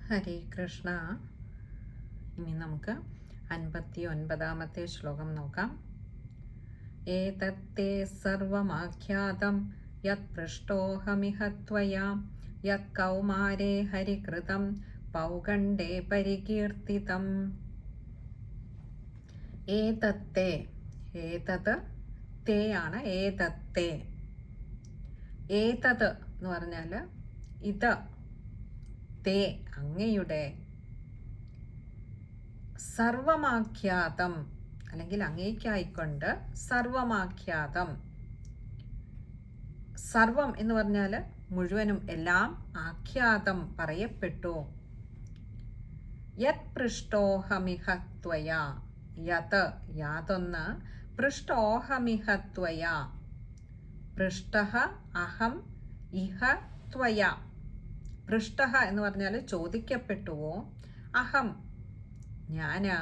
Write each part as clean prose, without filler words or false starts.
ഹരേ കൃഷ്ണ. ഇനി നമുക്ക് 59-ാമത്തെ ശ്ലോകം നോക്കാം. ഏതത്തേ സർവമാഖ്യാതം യത് പൃഷ്ടോഹമിഹ ത്വയാ യത് കൗമാരേ ഹരികൃതം പൗഗണ്ഡേ പരികീർത്തിതം. ഏതത്തേ, ഏതത് തേ ആണ്. ഏതത്തേ, ഏതത് എന്ന് പറഞ്ഞാൽ ഇത്, തേ അങ്ങയുടെ, സർവമാഖ്യാതം അല്ലെങ്കിൽ അങ്ങേക്കായിക്കൊണ്ട് സർവമാഖ്യാതം. സർവം എന്ന് പറഞ്ഞാൽ മുഴുവനും, എല്ലാം. ആഖ്യാതം പറയപ്പെട്ടു. യത് പൃഷ്ടോഹമിഹ ത്വയാ, യത് യാതൊന്ന്, പൃഷ്ടോഹമിഹ ത്വയാ, പൃഷ്ടഃ അഹം, ഇഹ ത്വയാ. പൃഷ്ടഃ എന്ന് പറഞ്ഞാൽ ചോദിക്കപ്പെട്ടുവോ, അഹം ഞാന്,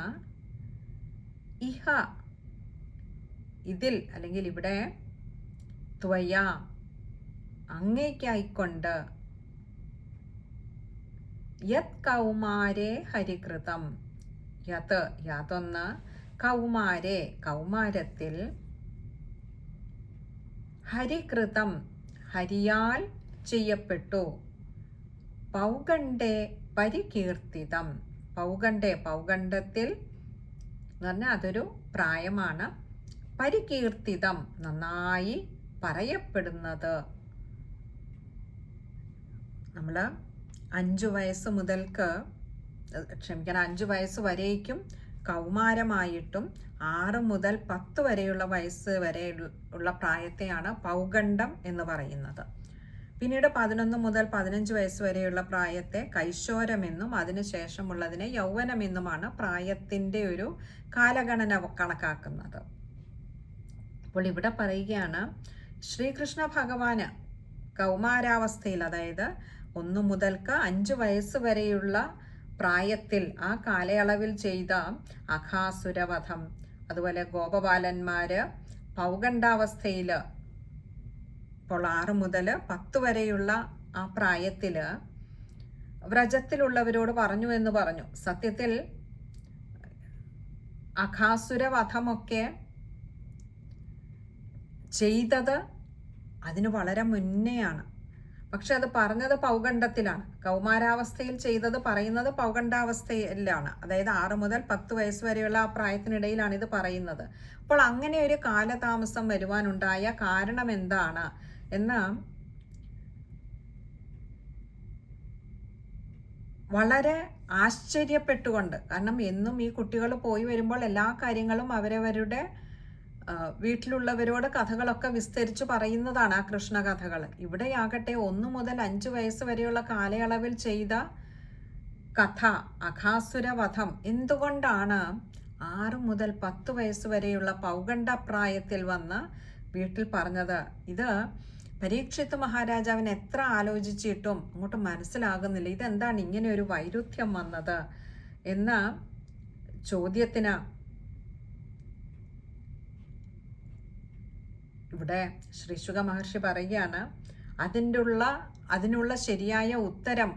ഇഹ ഇതിൽ അല്ലെങ്കിൽ ഇവിടെ, ത്വയാ അങ്ങേക്കായിക്കൊണ്ട്, യത് കൗമാരേ ഹരികൃതം, യത് യാതൊന്ന്, കൗമാരേ കൗമാരത്തിൽ, ഹരികൃതം ഹരിയാൽ ചെയ്യപ്പെട്ടു, പൗഗണ്ഡേ പരികീർത്തിതം. പൗഗണ്ഡേ പൗഗണ്ഡത്തിൽ എന്ന് പറഞ്ഞാൽ അതൊരു പ്രായമാണ്. പരികീർത്തിതം നന്നായി പറയപ്പെടുന്നത്. നമ്മൾ 5 വയസ്സ് മുതൽക്ക്, 5 വയസ്സ് വരേക്കും കൗമാരമായിട്ടും 6 മുതൽ 10 വരെയുള്ള വയസ്സ് വരെ ഉള്ള പ്രായത്തെയാണ് പൗഗണ്ഡം എന്ന് പറയുന്നത്. പിന്നീട് 11 മുതൽ 15 വയസ്സ് വരെയുള്ള പ്രായത്തെ കൈശോരമെന്നും അതിനുശേഷമുള്ളതിനെ യൗവനമെന്നുമാണ് പ്രായത്തിൻ്റെ ഒരു കാലഗണന കണക്കാക്കുന്നത്. അപ്പോൾ ഇവിടെ പറയുകയാണ്, ശ്രീകൃഷ്ണ ഭഗവാന് കൗമാരാവസ്ഥയിൽ, അതായത് 1 മുതൽക്ക് 5 വയസ്സ് വരെയുള്ള പ്രായത്തിൽ ആ കാലയളവിൽ ചെയ്ത അഘാസുരവധം, അതുപോലെ ഗോപബാലന്മാര് പൗഗണ്ഡാവസ്ഥയിൽ, ഇപ്പോൾ 6 മുതൽ 10 വരെയുള്ള ആ പ്രായത്തിൽ വ്രജത്തിലുള്ളവരോട് പറഞ്ഞു എന്ന് പറഞ്ഞു. സത്യത്തിൽ അഘാസുരവധമൊക്കെ ചെയ്തത് അതിന് വളരെ മുന്നെയാണ്. പക്ഷെ അത് പറഞ്ഞത് പൗഗണ്ഡത്തിലാണ്. കൗമാരാവസ്ഥയിൽ ചെയ്തത് പറയുന്നത് പൗഗണ്ഡാവസ്ഥയിലാണ്. അതായത് 6 മുതൽ 10 വയസ്സ് വരെയുള്ള ആ പ്രായത്തിനിടയിലാണ് ഇത് പറയുന്നത്. അപ്പോൾ അങ്ങനെ ഒരു കാലതാമസം വരുവാനുണ്ടായ കാരണം എന്താണ് എന്ന് വളരെ ആശ്ചര്യപ്പെട്ടുകൊണ്ട്, കാരണം എന്നും ഈ കുട്ടികൾ പോയി വരുമ്പോൾ എല്ലാ കാര്യങ്ങളും അവരവരുടെ വീട്ടിലുള്ളവരോട് കഥകളൊക്കെ വിസ്തരിച്ച് പറയുന്നതാണ് ആ കൃഷ്ണ കഥകൾ. ഇവിടെയാകട്ടെ 1 മുതൽ 5 വയസ്സ് വരെയുള്ള കാലയളവിൽ ചെയ്ത കഥ, അഘാസുരവധം, എന്തുകൊണ്ടാണ് 6 മുതൽ 10 വയസ്സ് വരെയുള്ള പൗഗണ്ഡ പ്രായത്തിൽ വന്ന് വീട്ടിൽ പറഞ്ഞത്? ഇത് പരീക്ഷിത് മഹാരാജാവിന് എത്ര ആലോചിച്ചിട്ടും അങ്ങോട്ട് മനസ്സിലാകുന്നില്ല. ഇതെന്താണ് ഇങ്ങനെ ഒരു വൈരുദ്ധ്യം വന്നത് എന്ന ചോദ്യത്തിന് ഇവിടെ ശ്രീശുക മഹർഷി പറയുകയാണ്, അതിനുള്ള ശരിയായ ഉത്തരം,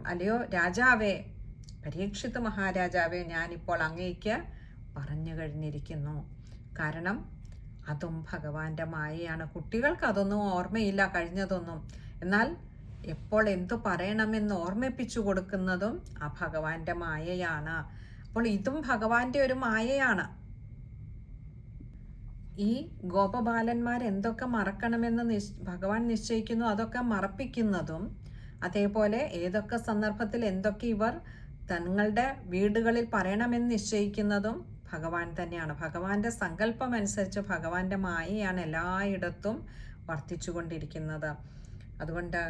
അല്ലയോ രാജാവേ, പരീക്ഷിത് മഹാരാജാവേ, ഞാനിപ്പോൾ അങ്ങേക്ക് പറഞ്ഞു കഴിഞ്ഞിരിക്കുന്നു. കാരണം അതും ഭഗവാന്റെ മായയാണ്. കുട്ടികൾക്ക് അതൊന്നും ഓർമ്മയില്ല, കഴിഞ്ഞതൊന്നും. എന്നാൽ എപ്പോൾ എന്തു പറയണമെന്ന് ഓർമ്മിപ്പിച്ചു കൊടുക്കുന്നതും ആ ഭഗവാന്റെ മായയാണ്. അപ്പോൾ ഇതും ഭഗവാന്റെ ഒരു മായയാണ്. ഈ ഗോപബാലന്മാർ എന്തൊക്കെ മറക്കണമെന്ന് ഭഗവാൻ നിശ്ചയിക്കുന്നു അതൊക്കെ മറപ്പിക്കുന്നതും, അതേപോലെ ഏതൊക്കെ സന്ദർഭത്തിൽ എന്തൊക്കെ ഇവർ തങ്ങളുടെ വീടുകളിൽ പറയണമെന്ന് നിശ്ചയിക്കുന്നതും ഭഗവാൻ തന്നെയാണ്. ഭഗവാന്റെ സങ്കല്പം അനുസരിച്ച് ഭഗവാന്റെ മായയാണ് എല്ലായിടത്തും വർദ്ധിച്ചുകൊണ്ടിരിക്കുന്നത്. അതുകൊണ്ട്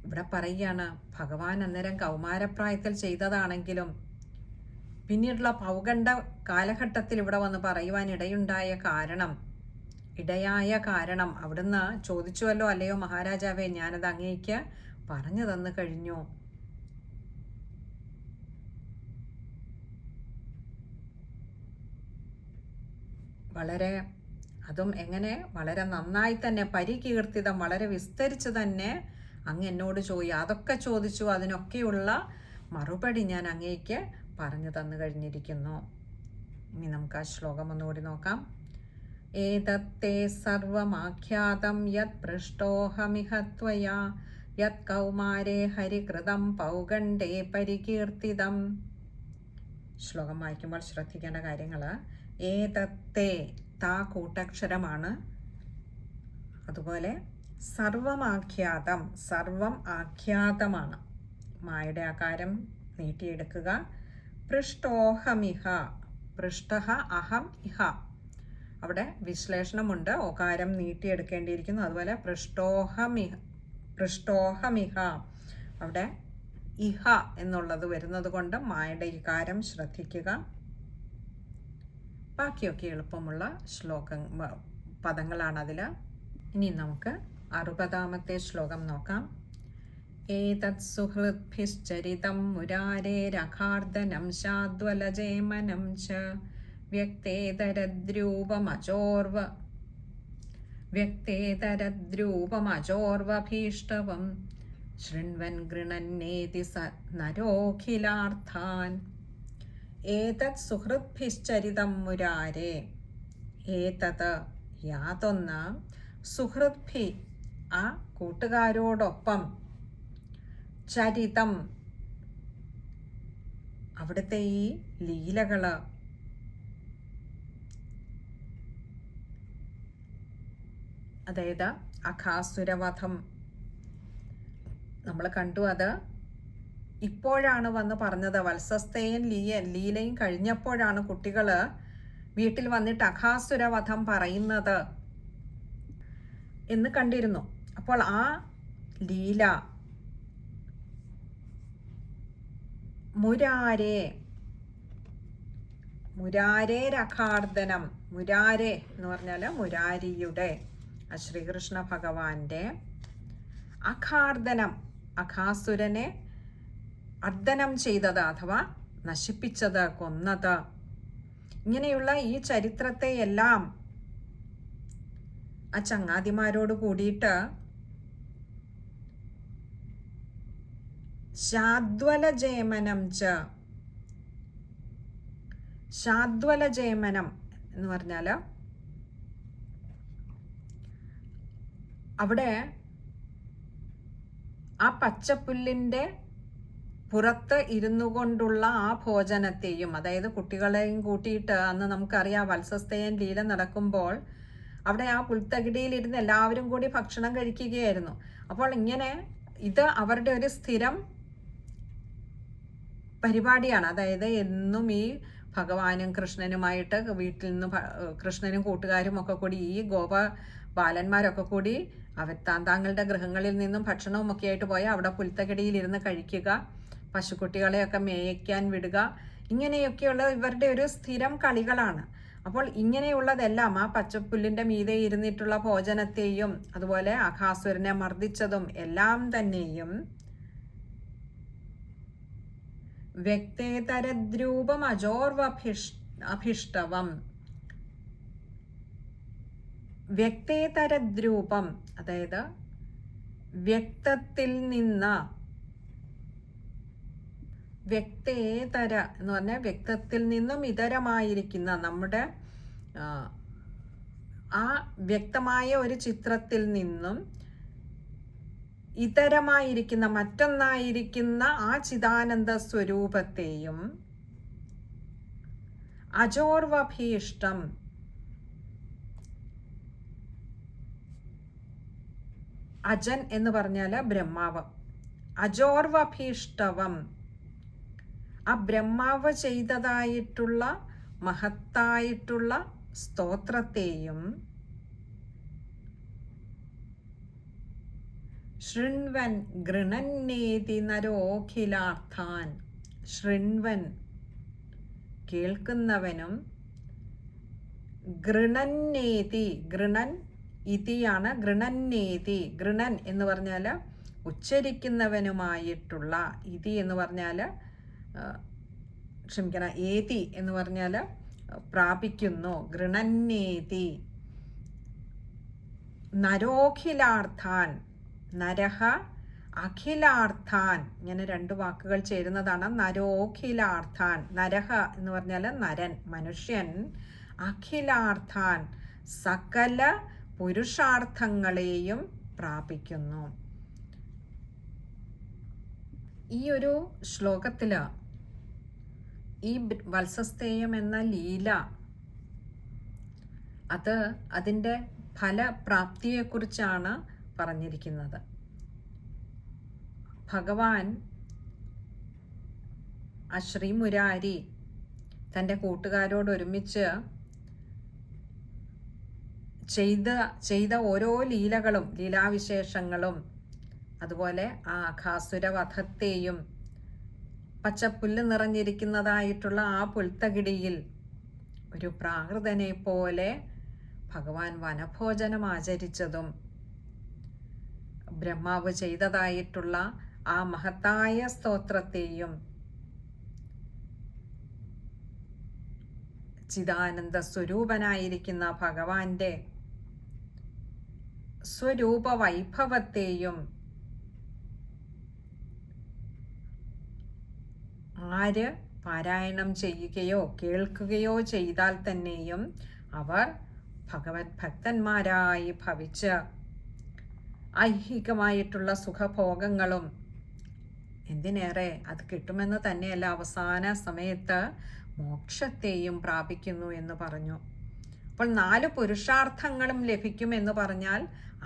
ഇവിടെ പറയുകയാണ്, ഭഗവാൻ അന്നേരം കൗമാരപ്രായത്തിൽ ചെയ്തതാണെങ്കിലും പിന്നീടുള്ള പൗഗണ്ഡ കാലഘട്ടത്തിൽ ഇവിടെ വന്ന് പറയുവാൻ ഇടയായ കാരണം അവിടുന്ന് ചോദിച്ചുവല്ലോ, അല്ലയോ മഹാരാജാവേ, ഞാനത് അങ്ങേക്ക് പറഞ്ഞു തന്നു കഴിഞ്ഞു. അതും എങ്ങനെ വളരെ നന്നായി തന്നെ പരികീർത്തിതം, വളരെ വിസ്തരിച്ച് തന്നെ അങ്ങ് എന്നോട് അതൊക്കെ ചോദിച്ചു, അതിനൊക്കെയുള്ള മറുപടി ഞാൻ അങ്ങേക്ക് പറഞ്ഞു തന്നു കഴിഞ്ഞിരിക്കുന്നു. ഇനി നമുക്ക് ആ ശ്ലോകം ഒന്നുകൂടി നോക്കാം. ഏതത്തേ സർവമാഖ്യാതം യത് പൃഷ്ടോഹമിഹ ത്വയാ യത് കൗമാരേ ഹരികൃതം പൗഗണ്ഡേ പരികീർത്തിതം. ശ്ലോകം വായിക്കുമ്പോൾ ശ്രദ്ധിക്കേണ്ട കാര്യങ്ങൾ: ഏതത്തേ, താ കൂട്ടക്ഷരമാണ്. അതുപോലെ സർവമാഖ്യാതം, സർവം ആഖ്യാതമാണ്. മായുടെ ആകാരം നീട്ടിയെടുക്കുക. പൃഷ്ടോഹമിഹ, പൃഷ്ടഹ അഹം ഇഹ, അവിടെ വിശ്ലേഷണമുണ്ട്, ഓകാരം നീട്ടിയെടുക്കേണ്ടിയിരിക്കുന്നു. അതുപോലെ പൃഷ്ടോഹമിഹ, അവിടെ ഇഹ എന്നുള്ളത് വരുന്നത് കൊണ്ട് മായുടെ ഇകാരം ശ്രദ്ധിക്കുക. ബാക്കിയൊക്കെ എളുപ്പമുള്ള പദങ്ങളാണ് അതിൽ. ഇനി നമുക്ക് 60ാമത്തെ ശ്ലോകം നോക്കാം. ഏതത് സുഹൃദ്ഭിശ്ചരിതം മുരാരേരഖാർദനം ശാദ്വലജേമനം ച വ്യക്തേതരദ്രൂപമചോർവഭീഷ്ടവം ശൃണ്വൻ ഗൃണന്നേതി സ നരോഖിലാർത്ഥാൻ. ഏതത് സുഹൃദ്ഭിശ്ചരിതം മുരാരേ, ഏതത് യാതൊന്ന്, സുഹൃദ്ഭി ആ കൂട്ടുകാരോടൊപ്പം, ചരിതം അവിടുത്തെ ഈ ലീലകള്, അതായത് അഘാസുരവധം നമ്മൾ കണ്ടു. അത് ഇപ്പോഴാണ് വന്ന് പറഞ്ഞത്. വത്സസ്തേയൻ ലീലയും കഴിഞ്ഞപ്പോഴാണ് കുട്ടികൾ വീട്ടിൽ വന്നിട്ട് അഘാസുരവധം പറയുന്നത് എന്ന് കണ്ടിരുന്നു. അപ്പോൾ ആ ലീല മുരാരേരഖാർദനം, മുരാരേ എന്ന് പറഞ്ഞാൽ മുരാരിയുടെ, ശ്രീകൃഷ്ണ ഭഗവാന്റെ അഖാർദനം, അഘാസുരനെ അർദ്ദനം ചെയ്തത് അഥവാ നശിപ്പിച്ചത്, കൊന്നത്, ഇങ്ങനെയുള്ള ഈ ചരിത്രത്തെ എല്ലാം ആ ചങ്ങാതിമാരോട് കൂടിയിട്ട് ശാദ്വലജേമനം എന്ന് പറഞ്ഞാൽ അവിടെ ആ പച്ചപ്പുല്ലിൻ്റെ പുറത്ത് ഇരുന്നു കൊണ്ടുള്ള ആ ഭോജനത്തെയും, അതായത് കുട്ടികളെയും കൂട്ടിയിട്ട്, അന്ന് നമുക്കറിയാം വത്സസ്തേയൻ ലീല നടക്കുമ്പോൾ അവിടെ ആ പുൽത്തകിടിയിലിരുന്ന് എല്ലാവരും കൂടി ഭക്ഷണം കഴിക്കുകയായിരുന്നു. അപ്പോൾ ഇങ്ങനെ ഇത് അവരുടെ ഒരു സ്ഥിരം പരിപാടിയാണ്. അതായത് എന്നും ഈ ഭഗവാനും കൃഷ്ണനുമായിട്ട് വീട്ടിൽ നിന്ന് കൃഷ്ണനും കൂട്ടുകാരും ഒക്കെ കൂടി, ഈ ബാലന്മാരൊക്കെ കൂടി താങ്കളുടെ ഗൃഹങ്ങളിൽ നിന്നും ഭക്ഷണവും ഒക്കെ ആയിട്ട് പോയാൽ അവിടെ പുൽത്തകിടിയിലിരുന്ന് കഴിക്കുക, പശുക്കുട്ടികളെയൊക്കെ മേയ്ക്കാൻ വിടുക, ഇങ്ങനെയൊക്കെയുള്ള ഇവരുടെ ഒരു സ്ഥിരം കളികളാണ്. അപ്പോൾ ഇങ്ങനെയുള്ളതെല്ലാം ആ പച്ചപ്പുല്ലിൻ്റെ മീതെ ഇരുന്നിട്ടുള്ള ഭോജനത്തെയും അതുപോലെ അഘാസുരനെ മർദ്ദിച്ചതും എല്ലാം തന്നെയും വ്യക്തേതരദ്രൂപം അഭിഷ്ടവം, വ്യക്തേതരദ്രൂപം അതായത് വ്യക്തത്തിൽ നിന്ന്, വ്യക്തേതര എന്ന് പറഞ്ഞാൽ വ്യക്തത്തിൽ നിന്നും ഇതരമായിരിക്കുന്ന, നമ്മുടെ ആ വ്യക്തമായ ഒരു ചിത്രത്തിൽ നിന്നും ഇതരമായിരിക്കുന്ന, മറ്റൊന്നായിരിക്കുന്ന ആ ചിദാനന്ദ സ്വരൂപത്തെയും അജോർവഭീഷ്ടം, അജൻ എന്ന് പറഞ്ഞാൽ ബ്രഹ്മാവ്, അജോർവഭീഷ്ടവം ആ ബ്രഹ്മാവ് ചെയ്തതായിട്ടുള്ള മഹത്തായിട്ടുള്ള സ്തോത്രത്തെയും ശൃണ്വൻ ഗൃണന്നേതി നരോഖിലാർത്ഥാൻ, ശൃണ്വൻ കേൾക്കുന്നവനും, ഗൃണന്നേതി, ഗൃണൻ ഇതിയാണ്, ഗൃണന്നേതി, ഗൃണൻ എന്ന് പറഞ്ഞാൽ ഉച്ചരിക്കുന്നവനുമായിട്ടുള്ള, ഇതി എന്ന് പറഞ്ഞാൽ ക്ഷമിക്കണം, ഏതി എന്ന് പറഞ്ഞാൽ പ്രാപിക്കുന്നു, ഗൃണന്നേതി, നരോഖിലാർത്ഥാൻ, നരഹ അഖിലാർത്ഥാൻ, ഇങ്ങനെ രണ്ട് വാക്കുകൾ ചേരുന്നതാണ്. നരോഖിലാർത്ഥാൻ, നരഹ എന്ന് പറഞ്ഞാൽ നരൻ, മനുഷ്യൻ. അഖിലാർത്ഥാൻ, സകല പുരുഷാർത്ഥങ്ങളെയും പ്രാപിക്കുന്നു. ഈ ഒരു ശ്ലോകത്തില് ഈ വത്സസ്തേയം എന്ന ലീല അതിൻ്റെ ഫലപ്രാപ്തിയെക്കുറിച്ചാണ് പറഞ്ഞിരിക്കുന്നത്. ഭഗവാൻ ശ്രീമുരാരി തൻ്റെ കൂട്ടുകാരോടൊരുമിച്ച് ചെയ്ത ഓരോ ലീലകളും, ലീലാവിശേഷങ്ങളും, അതുപോലെ ആ അഘാസുരവധത്തെയും പച്ചപ്പുല്ല് നിറഞ്ഞിരിക്കുന്നതായിട്ടുള്ള ആ പുൽത്തകിടിയിൽ ഒരു പ്രാകൃതനെ പോലെ ഭഗവാൻ വനഭോജനം ആചരിച്ചതും, ബ്രഹ്മാവ് ചെയ്തതായിട്ടുള്ള ആ മഹത്തായ സ്തോത്രത്തെയും, ചിദാനന്ദ സ്വരൂപനായിരിക്കുന്ന ഭഗവാന്റെ സ്വരൂപ വൈഭവത്തെയും ആര് പാരായണം ചെയ്യുകയോ കേൾക്കുകയോ ചെയ്താൽ തന്നെയും അവർ ഭഗവത് ഭക്തന്മാരായി ഭവിച്ച് ഐഹികമായിട്ടുള്ള സുഖഭോഗങ്ങളും, എന്തിനേറെ അത് കിട്ടുമെന്ന് തന്നെയല്ല, അവസാന സമയത്ത് മോക്ഷത്തെയും പ്രാപിക്കുന്നു എന്ന് പറഞ്ഞു. അപ്പോൾ 4 പുരുഷാർത്ഥങ്ങളും ലഭിക്കുമെന്ന് പറഞ്ഞാൽ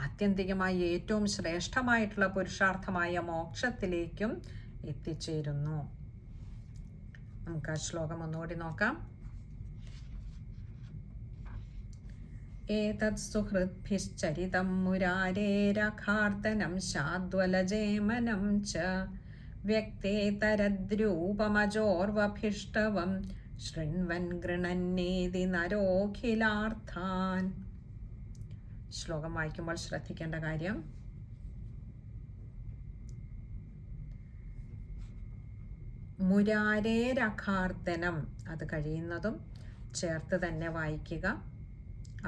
ആത്യന്തികമായി ഏറ്റവും ശ്രേഷ്ഠമായിട്ടുള്ള പുരുഷാർത്ഥമായ മോക്ഷത്തിലേക്കും എത്തിച്ചേരുന്നു. നമുക്ക് ആ ശ്ലോകം ഒന്നുകൂടി നോക്കാം. ഏതത് സുഹൃദ്ഭിശ്ചരിതം മുരാരേരഖാർത്തനം ശാദ്വലജേമനം ച വ്യക്തേതരദ്രൂപമജോർവഭിഷ്ടവം ശൃണ്വൻ ഗൃണന്നേതി നരോഖിലാർത്ഥാൻ. ശ്ലോകം വായിക്കുമ്പോൾ ശ്രദ്ധിക്കേണ്ട കാര്യം, മുരാരേരഖാർത്തനം അത് കഴിയുന്നതും ചേർത്ത് തന്നെ വായിക്കുക.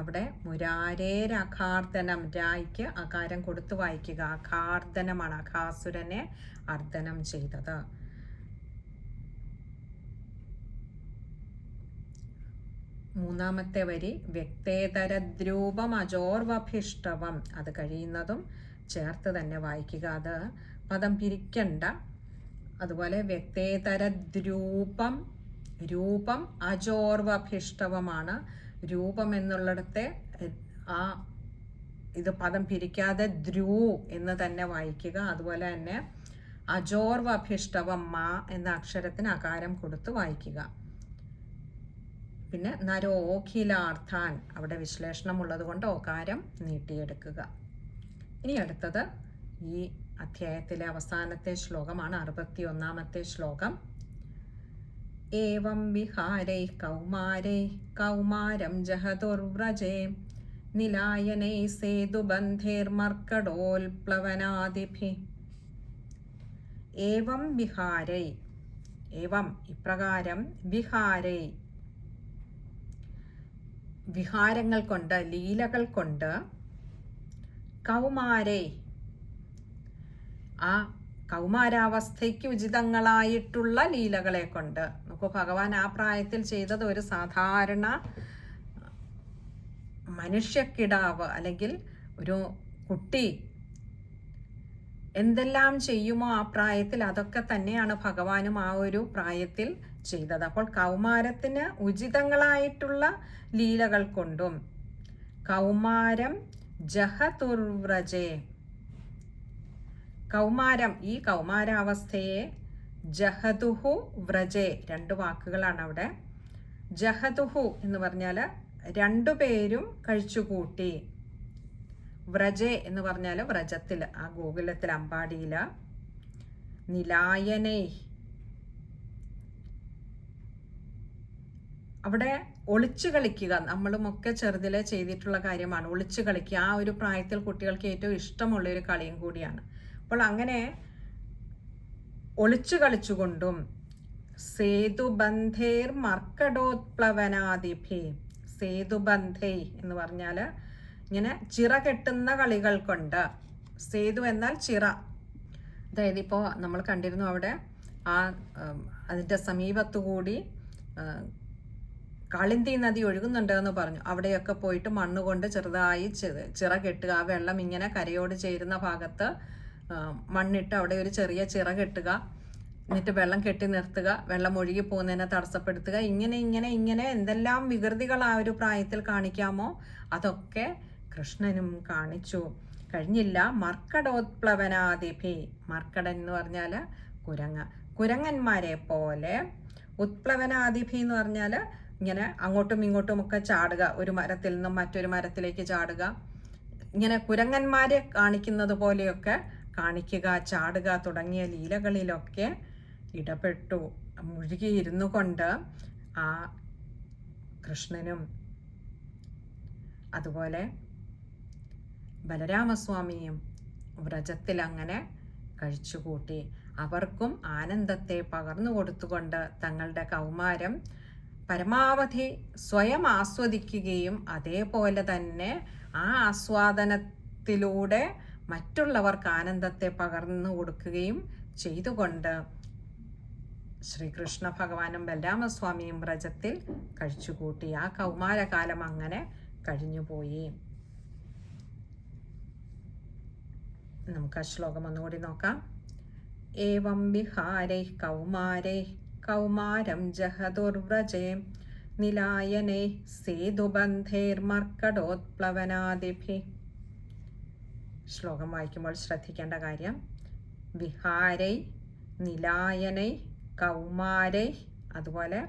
അവിടെ മുരാരേരഖാർത്തനം, രായ്ക്ക് അകാരം കൊടുത്ത് വായിക്കുക. അഖാർത്തനമാണ് അഘാസുരനെ അർദ്ദനം ചെയ്തത്. മൂന്നാമത്തെ വരി വ്യക്തേതരദ്രൂപം അജോർവഭിഷ്ടവം അത് കഴിയുന്നതും ചേർത്ത് തന്നെ വായിക്കുക. അത് പദം പിരിക്കണ്ട. അതുപോലെ വ്യക്തേതരദ്രൂപം, രൂപം അജോർവഭിഷ്ടവമാണ്. രൂപം എന്നുള്ളിടത്തെ ഇത് പദം പിരിക്കാതെ ദ്രൂ എന്ന് തന്നെ വായിക്കുക. അതുപോലെ തന്നെ അജോർവഭിഷ്ടവം, മാ എന്ന അക്ഷരത്തിന് അകാരം കൊടുത്ത് വായിക്കുക. പിന്നെ നരോഖിലാർത്ഥാൻ, അവിടെ വിശ്ലേഷണമുള്ളത് കൊണ്ട് ഓകാരം നീട്ടിയെടുക്കുക. ഇനി അടുത്തത് ഈ അധ്യായത്തിലെ അവസാനത്തെ ശ്ലോകമാണ്, 61ാമത്തെ ശ്ലോകം. ഏവം വിഹാരൈ കൗമാരൈ കൗമാരം ജഹതുർവ്രജേ നിലായനൈ സേതുബന്ധേർമർക്കടോൽപ്ലവനാദിഭി. ഏവം വിഹാരൈ, ഏവം ഇപ്രകാരം, വിഹാരൈ വിഹാരങ്ങൾ കൊണ്ട്, ലീലകൾ കൊണ്ട്, കൗമാരൈ ആ കൗമാരാവസ്ഥയ്ക്ക് ഉചിതങ്ങളായിട്ടുള്ള ലീലകളെ കൊണ്ട്. നമുക്ക് ഭഗവാൻ ആ പ്രായത്തിൽ ചെയ്തത് ഒരു സാധാരണ മനുഷ്യക്കിടാവ് അല്ലെങ്കിൽ ഒരു കുട്ടി എന്തെല്ലാം ചെയ്യുമോ ആ പ്രായത്തിൽ അതൊക്കെ തന്നെയാണ് ഭഗവാനും ആ ഒരു പ്രായത്തിൽ ചെയ്തത്. അപ്പോൾ കൗമാരത്തിന് ഉചിതങ്ങളായിട്ടുള്ള ലീലകൾ കൊണ്ടും, കൗമാരം ജഹതുർവ്രജേ, കൗമാരം ഈ കൗമാരാവസ്ഥയെ, ജഹതുഹു വ്രജേ, 2 വാക്കുകളാണ് അവിടെ. ജഹതുഹു എന്ന് പറഞ്ഞാൽ രണ്ടുപേരും കഴിച്ചുകൂട്ടി. വ്രജേ എന്ന് പറഞ്ഞാൽ വ്രജത്തിൽ, ആ ഗോകുലത്തിൽ, അമ്പാടിയിൽ. നിലായനൈ അവിടെ ഒളിച്ചു കളിക്കുക. നമ്മളുമൊക്കെ ചെറുതിലെ ചെയ്തിട്ടുള്ള കാര്യമാണ് ഒളിച്ചു കളിക്കുക. ആ ഒരു പ്രായത്തിൽ കുട്ടികൾക്ക് ഏറ്റവും ഇഷ്ടമുള്ള ഒരു കളിയും കൂടിയാണ്. അപ്പോൾ അങ്ങനെ ഒളിച്ചു കളിച്ചുകൊണ്ടും, സേതുബന്ധേർ മർക്കടോത്പ്ലവനാദിഭി, സേതുബന്ധേ എന്ന് പറഞ്ഞാൽ ഇങ്ങനെ ചിറ കെട്ടുന്ന കളികൾ കൊണ്ട്, സേതു എന്നാൽ ചിറ, അതായത് ഇപ്പോൾ നമ്മൾ കണ്ടിരുന്നു അവിടെ ആ അതിൻ്റെ സമീപത്തുകൂടി കാളിന്തി നദി ഒഴുകുന്നുണ്ട് എന്ന് പറഞ്ഞു. അവിടെയൊക്കെ പോയിട്ട് മണ്ണ് കൊണ്ട് ചെറുതായി ചിറ കെട്ടുക. ആ വെള്ളം ഇങ്ങനെ കരയോട് ചേരുന്ന ഭാഗത്ത് മണ്ണിട്ട് അവിടെ ഒരു ചെറിയ ചിറ കെട്ടുക. എന്നിട്ട് വെള്ളം കെട്ടി നിർത്തുക, വെള്ളം ഒഴുകി പോകുന്നതിനെ തടസ്സപ്പെടുത്തുക. ഇങ്ങനെ എന്തെല്ലാം വികൃതികൾ ആ ഒരു പ്രായത്തിൽ കാണിക്കാമോ അതൊക്കെ കൃഷ്ണനും കാണിച്ചു. കഴിഞ്ഞില്ല. മർക്കടോത്പ്ലവനാദിഭി. മർക്കടൻ എന്ന് പറഞ്ഞാൽ കുരങ്ങന്മാരെ പോലെ. ഉത്പ്ലവനാദിഭി എന്ന് പറഞ്ഞാൽ ഇങ്ങനെ അങ്ങോട്ടും ഇങ്ങോട്ടും ഒക്കെ ചാടുക, ഒരു മരത്തിൽ നിന്നും മറ്റൊരു മരത്തിലേക്ക് ചാടുക. ഇങ്ങനെ കുരങ്ങന്മാരെ കാണിക്കുന്നത് പോലെയൊക്കെ കാണിക്കുക, ചാടുക തുടങ്ങിയ ലീലകളിലൊക്കെ ഇടപെട്ടു. മുഴുകിയിരുന്നു കൊണ്ട് ആ കൃഷ്ണനും അതുപോലെ ബലരാമസ്വാമിയും വ്രജത്തിൽ അങ്ങനെ കഴിച്ചുകൂട്ടി. അവർക്കും ആനന്ദത്തെ പകർന്നു കൊടുത്തുകൊണ്ട് തങ്ങളുടെ കൗമാരം പരമാവധി സ്വയം ആസ്വദിക്കുകയും അതേപോലെ തന്നെ ആ ആസ്വാദനത്തിലൂടെ മറ്റുള്ളവർക്ക് ആനന്ദത്തെ പകർന്നു കൊടുക്കുകയും ചെയ്തുകൊണ്ട് ശ്രീകൃഷ്ണ ഭഗവാനും ബലരാമസ്വാമിയും വ്രജത്തിൽ കഴിച്ചുകൂട്ടി. ആ കൗമാരകാലം അങ്ങനെ കഴിഞ്ഞുപോയി. നമുക്ക് ആ ശ്ലോകം ഒന്നുകൂടി നോക്കാം. ഏവം വിഹാരൈ കൗമാരൈ കൗമാരം ജഹദുർവ്രജേ നിലായനൈ സേതുബന്ധൈർമർക്കടോത്പ്ലവനാദിഭി. ശ്ലോകം വായിക്കുമ്പോൾ ശ്രദ്ധിക്കേണ്ട കാര്യം, വിഹാരൈ, നിലായനൈ, കൗമാരൈ, അതുപോലെ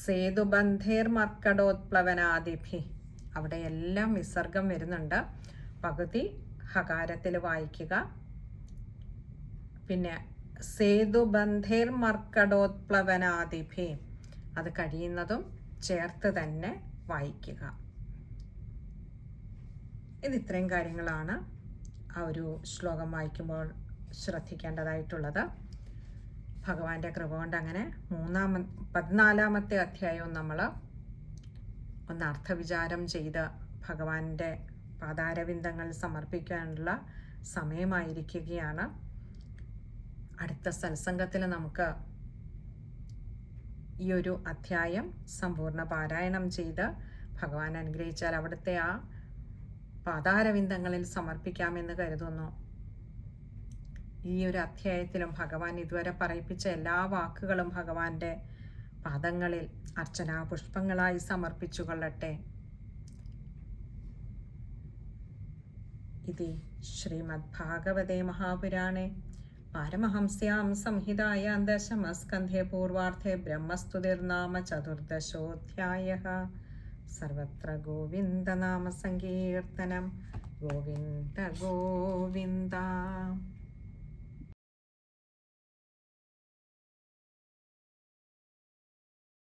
സേതുബന്ധൈർമർക്കടോത്പ്ലവനാദിഭി. അവിടെ എല്ലാം വിസർഗം വരുന്നുണ്ട്. പകുതി ഹകാരത്തിൽ വായിക്കുക. പിന്നെ സേതുബന്ധൈർമർക്കടോത്പ്ലവനാദിഭി, അത് കഴിയുന്നതും ചേർത്ത് തന്നെ വായിക്കുക. ഇത് ഇത്രയും കാര്യങ്ങളാണ് ആ ഒരു ശ്ലോകം വായിക്കുമ്പോൾ ശ്രദ്ധിക്കേണ്ടതായിട്ടുള്ളത്. ഭഗവാന്റെ കൃപ കൊണ്ട് അങ്ങനെ 14-ാമത്തെ അധ്യായവും നമ്മൾ ഒന്ന് അർത്ഥവിചാരം ചെയ്ത് ഭഗവാന്റെ പാദാരവിന്ദങ്ങൾ സമർപ്പിക്കാനുള്ള സമയമായിരിക്കുകയാണ്. അടുത്ത സത്സംഗത്തിൽ നമുക്ക് ഈ ഒരു അധ്യായം സമ്പൂർണ്ണ പാരായണം ചെയ്ത് ഭഗവാൻ അനുഗ്രഹിച്ചാൽ അവിടുത്തെ ആ പാദാരവിന്ദങ്ങളിൽ സമർപ്പിക്കാമെന്ന് കരുതുന്നു. ഈ ഒരു അധ്യായത്തിലും ഭഗവാൻ ഇതുവരെ പറയിപ്പിച്ച എല്ലാ വാക്കുകളും ഭഗവാന്റെ പാദങ്ങളിൽ അർച്ചനാ പുഷ്പങ്ങളായി സമർപ്പിച്ചു കൊള്ളട്ടെ. ഇതി ശ്രീമദ് ഭാഗവതേ മഹാപുരാണേ പാരമഹംസ്യാം സംഹിതായാം ദശമസ്കന്ധേ പൂർവാർദ്ധേ ബ്രഹ്മസ്തുതിർനാമ ചതുർദശോऽധ്യായഃ. സർവത്ര ഗോവിന്ദനാമ സങ്കീർത്തനം. ഗോവിന്ദ ഗോവിന്ദ.